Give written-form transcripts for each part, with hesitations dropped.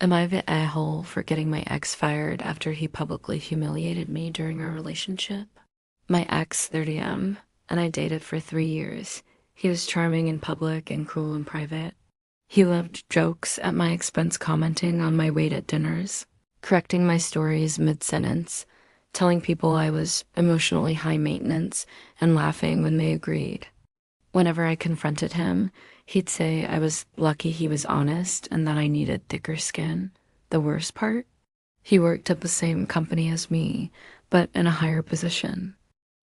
Am I the a-hole for getting my ex fired after he publicly humiliated me during our relationship? My ex, 30M, and I dated for 3 years. He was charming in public and cool in private. He loved jokes at my expense, commenting on my weight at dinners, correcting my stories mid-sentence, telling people I was emotionally high maintenance, and laughing when they agreed. Whenever I confronted him, he'd say I was lucky he was honest and that I needed thicker skin. The worst part? He worked at the same company as me, but in a higher position.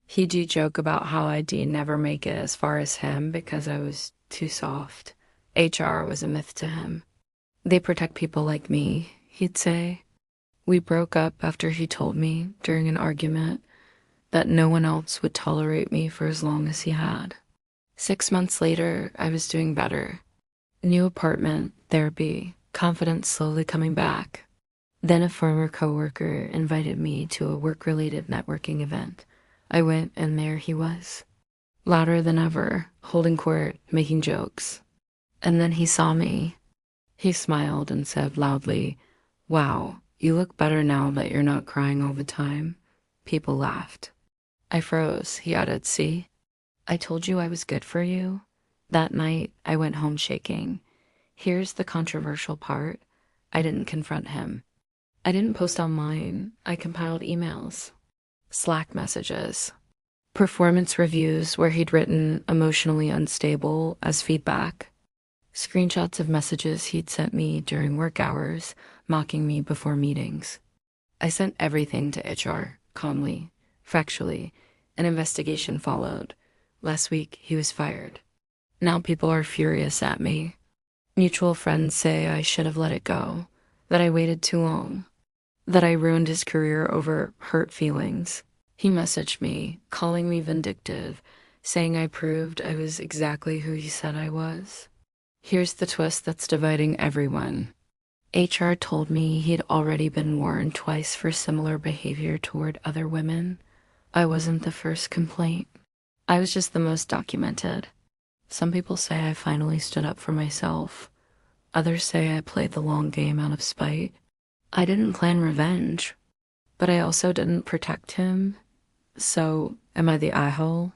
He do joke about how I'd never make it as far as him because I was too soft. HR was a myth to him. They protect people like me, he'd say. We broke up after he told me, during an argument, that no one else would tolerate me for as long as he had. 6 months later, I was doing better. New apartment, therapy, confidence slowly coming back. Then a former coworker invited me to a work-related networking event. I went, and there he was, louder than ever, holding court, making jokes. And then he saw me. He smiled and said loudly, "Wow, you look better now that you're not crying all the time." People laughed. I froze. He added, "See? I told you I was good for you." That night, I went home shaking. Here's the controversial part. I didn't confront him. I didn't post online. I compiled emails, Slack messages, performance reviews where he'd written emotionally unstable as feedback, screenshots of messages he'd sent me during work hours, mocking me before meetings. I sent everything to HR, calmly, factually. An investigation followed. Last week, he was fired. Now people are furious at me. Mutual friends say I should have let it go, that I waited too long, that I ruined his career over hurt feelings. He messaged me, calling me vindictive, saying I proved I was exactly who he said I was. Here's the twist that's dividing everyone. HR told me he'd already been warned twice for similar behavior toward other women. I wasn't the first complaint. I was just the most documented. Some people say I finally stood up for myself. Others say I played the long game out of spite. I didn't plan revenge, but I also didn't protect him. So, am I the a-hole?